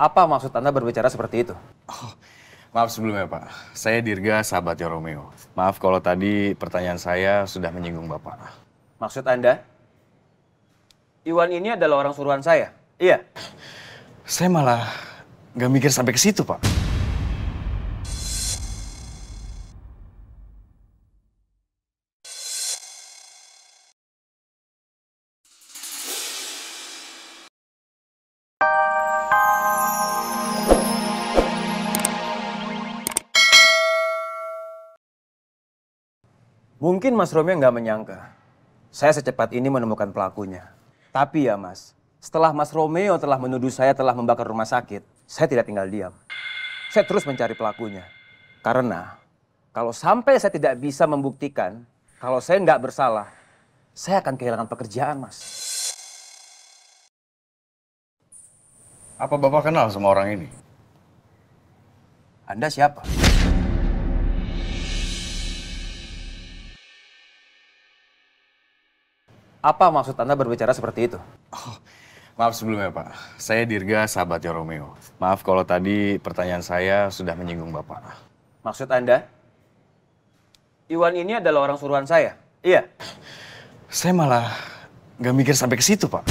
Apa maksud Anda berbicara seperti itu? Oh, maaf sebelumnya Pak, saya Dirga, sahabatnya Romeo. Maaf kalau tadi pertanyaan saya sudah menyinggung Bapak. Maksud Anda? Iwan ini adalah orang suruhan saya? Iya? Saya malah nggak mikir sampai ke situ Pak. Mungkin Mas Romeo nggak menyangka saya secepat ini menemukan pelakunya. Tapi ya Mas, setelah Mas Romeo telah menuduh saya telah membakar rumah sakit, saya tidak tinggal diam. Saya terus mencari pelakunya. Karena kalau sampai saya tidak bisa membuktikan kalau saya nggak bersalah, saya akan kehilangan pekerjaan, Mas. Apa Bapak kenal sama orang ini? Anda siapa? Apa maksud Anda berbicara seperti itu? Oh, maaf sebelumnya Pak, saya Dirga, sahabatnya Romeo. Maaf kalau tadi pertanyaan saya sudah menyinggung Bapak. Maksud Anda? Iwan ini adalah orang suruhan saya? Iya? Saya malah nggak mikir sampai ke situ Pak.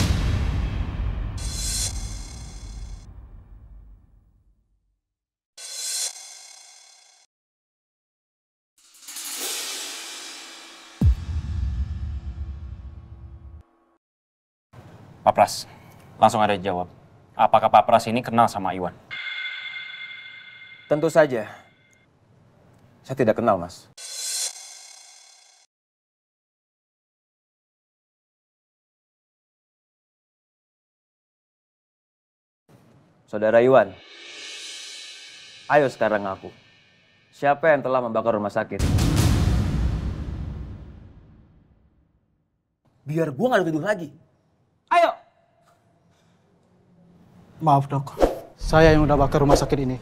Pak Pras, langsung ada jawab. Apakah Pak Pras ini kenal sama Iwan? Tentu saja. Saya tidak kenal, Mas. Saudara Iwan, ayo sekarang ngaku. Siapa yang telah membakar rumah sakit? Biar gua nggak dituduh lagi. Ayo! Maaf dok, saya yang udah bakar rumah sakit ini.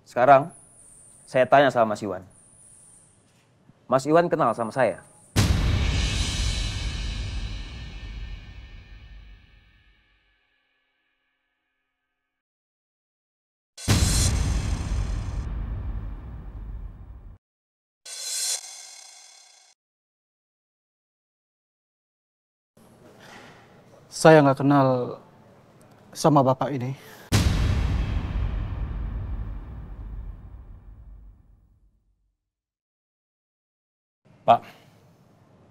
Sekarang, saya tanya sama Mas Iwan. Mas Iwan kenal sama saya? Saya nggak kenal sama bapak ini. Pak,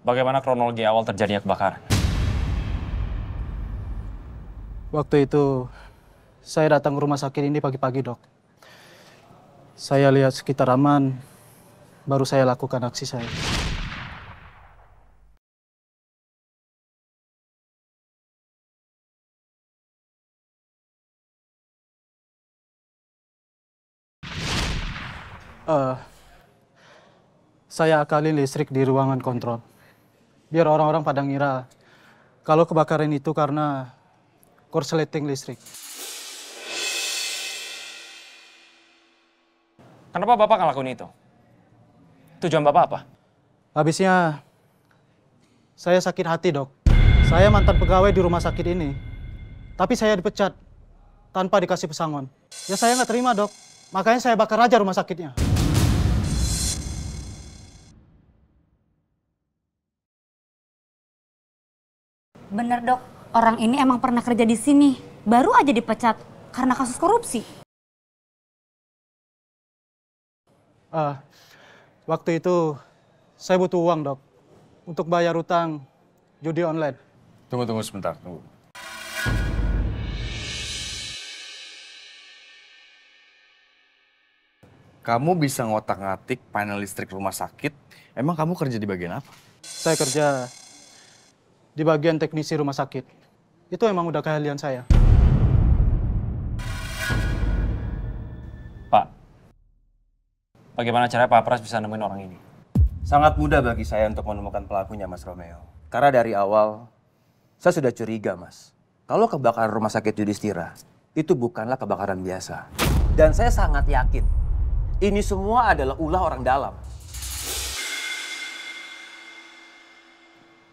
bagaimana kronologi awal terjadinya kebakaran? Waktu itu saya datang ke rumah sakit ini pagi-pagi dok. Saya lihat sekitar aman, baru saya lakukan aksi saya. Saya akalin listrik di ruangan kontrol. Biar orang-orang pada ngira kalau kebakaran itu karena korsleting listrik. Kenapa Bapak ngelakuin itu? Tujuan Bapak apa? Habisnya saya sakit hati dok. Saya mantan pegawai di rumah sakit ini. Tapi saya dipecat tanpa dikasih pesangon. Ya saya nggak terima dok. Makanya saya bakar aja rumah sakitnya. Bener dok, orang ini emang pernah kerja di sini. Baru aja dipecat karena kasus korupsi. Waktu itu saya butuh uang dok. Untuk bayar utang judi online. Tunggu sebentar, tunggu. Kamu bisa ngotak-ngatik panel listrik rumah sakit, emang kamu kerja di bagian apa? Saya kerja di bagian teknisi rumah sakit. Itu emang udah keahlian saya. Pak, bagaimana caranya Pak Pras bisa nemuin orang ini? Sangat mudah bagi saya untuk menemukan pelakunya, Mas Romeo. Karena dari awal, saya sudah curiga, Mas. Kalau kebakaran rumah sakit Yudhistira, itu bukanlah kebakaran biasa. Dan saya sangat yakin, Ini semua adalah ulah orang dalam.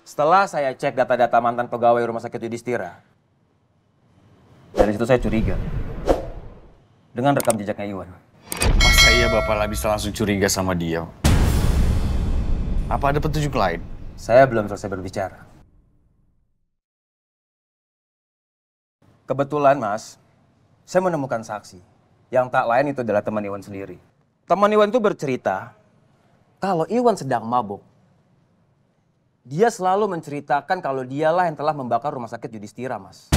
Setelah saya cek data-data mantan pegawai rumah sakit Yudhistira, dari situ saya curiga dengan rekam jejaknya Iwan. Masa iya Bapak lah bisa langsung curiga sama dia? Apa ada petunjuk lain? Saya belum selesai berbicara. Kebetulan, Mas, saya menemukan saksi. Yang tak lain itu adalah teman Iwan sendiri. Teman Iwan itu bercerita kalau Iwan sedang mabuk. Dia selalu menceritakan kalau dialah yang telah membakar rumah sakit Yudhistira, Mas.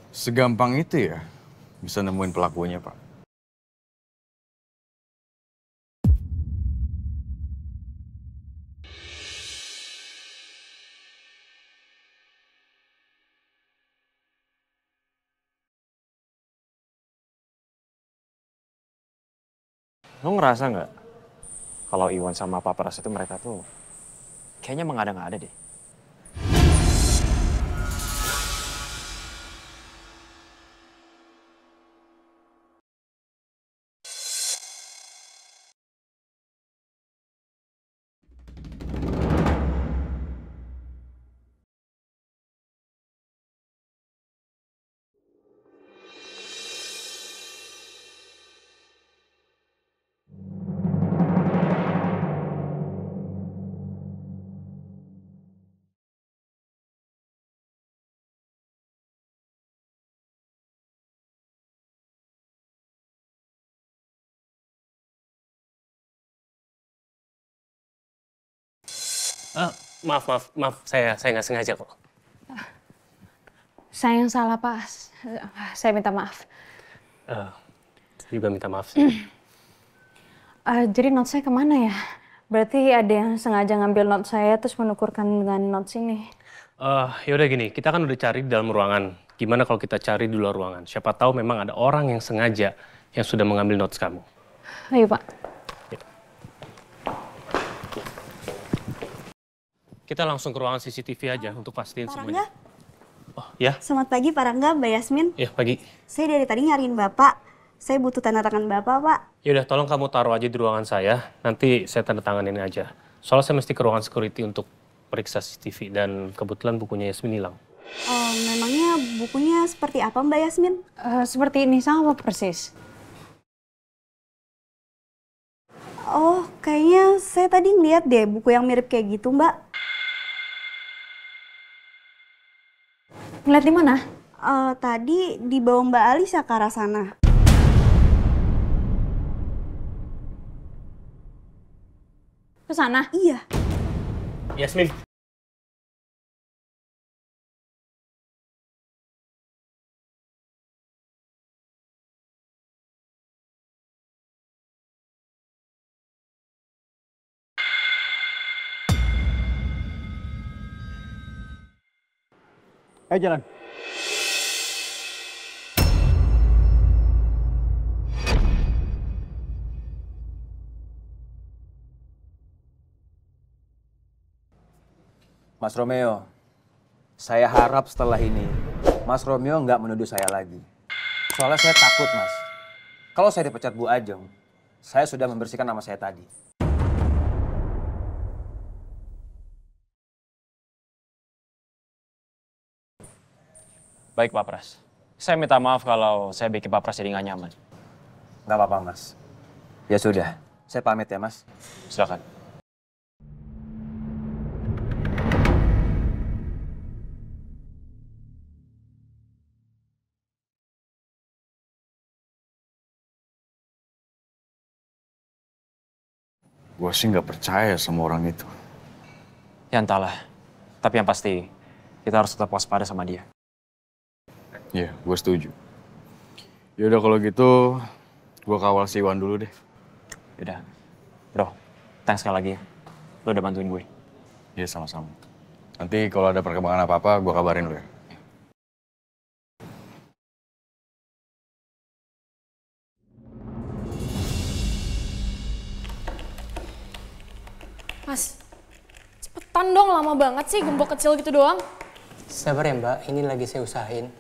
Segampang itu ya bisa nemuin pelakunya, Pak. Lo ngerasa nggak kalau Iwan sama Papras itu mereka tuh kayaknya mengada-ngada deh. Maaf, saya nggak sengaja kok. Saya yang salah, Pak. Saya minta maaf. Juga minta maaf sih. Jadi note saya kemana ya? Berarti ada yang sengaja ngambil note saya terus menukurkan dengan note ini. Yaudah gini, kita kan udah cari di dalam ruangan. Gimana kalau kita cari di luar ruangan? Siapa tahu memang ada orang yang sengaja yang sudah mengambil notes kamu. Ayo, Pak. Kita langsung ke ruangan CCTV aja untuk pastiin semuanya. Rangga, Oh ya, selamat pagi Pak Rangga, Mbak Yasmin. ya pagi. Saya dari tadi nyariin Bapak. Saya butuh tanda tangan Bapak, Pak. Yaudah, tolong kamu taruh aja di ruangan saya. Nanti saya tanda tanganin aja. Soalnya saya mesti ke ruangan security untuk periksa CCTV dan kebetulan bukunya Yasmin hilang. Memangnya bukunya seperti apa Mbak Yasmin? Seperti ini sama persis. Oh, kayaknya saya tadi ngeliat deh buku yang mirip kayak gitu, Mbak. Ngeliat di mana? Tadi di bawah Mbak Alisa ke arah sana. Ke sana? Iya. Yasmin. Ayo jalan. Mas Romeo, saya harap setelah ini Mas Romeo nggak menuduh saya lagi. Soalnya saya takut, Mas. Kalau saya dipecat Bu Ajeng, saya sudah membersihkan nama saya tadi. Baik, Pak Pras. Saya minta maaf kalau saya bikin Pak Pras jadi nggak nyaman. Nggak apa-apa, Mas. Ya sudah, saya pamit ya, Mas. Silakan. Gue sih nggak percaya sama orang itu. Ya entahlah. Tapi yang pasti, kita harus tetap waspada sama dia. Iya, gue setuju. Yaudah kalau gitu, gue kawal si Iwan dulu deh. Yaudah. Bro, thanks sekali lagi ya. Lo udah bantuin gue. Iya, sama-sama. Nanti kalau ada perkembangan apa-apa, gue kabarin lo ya. Mas, cepetan dong, lama banget sih gembok kecil gitu doang. Sabar ya Mbak, ini lagi saya usahain.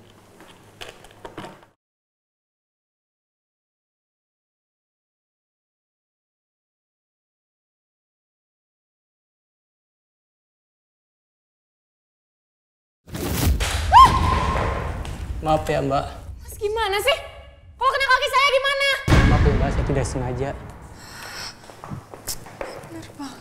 Maaf ya Mbak. Mas gimana sih? Kalau kena kaki saya gimana? Maaf ya Mbak, saya tidak sengaja. Bener banget.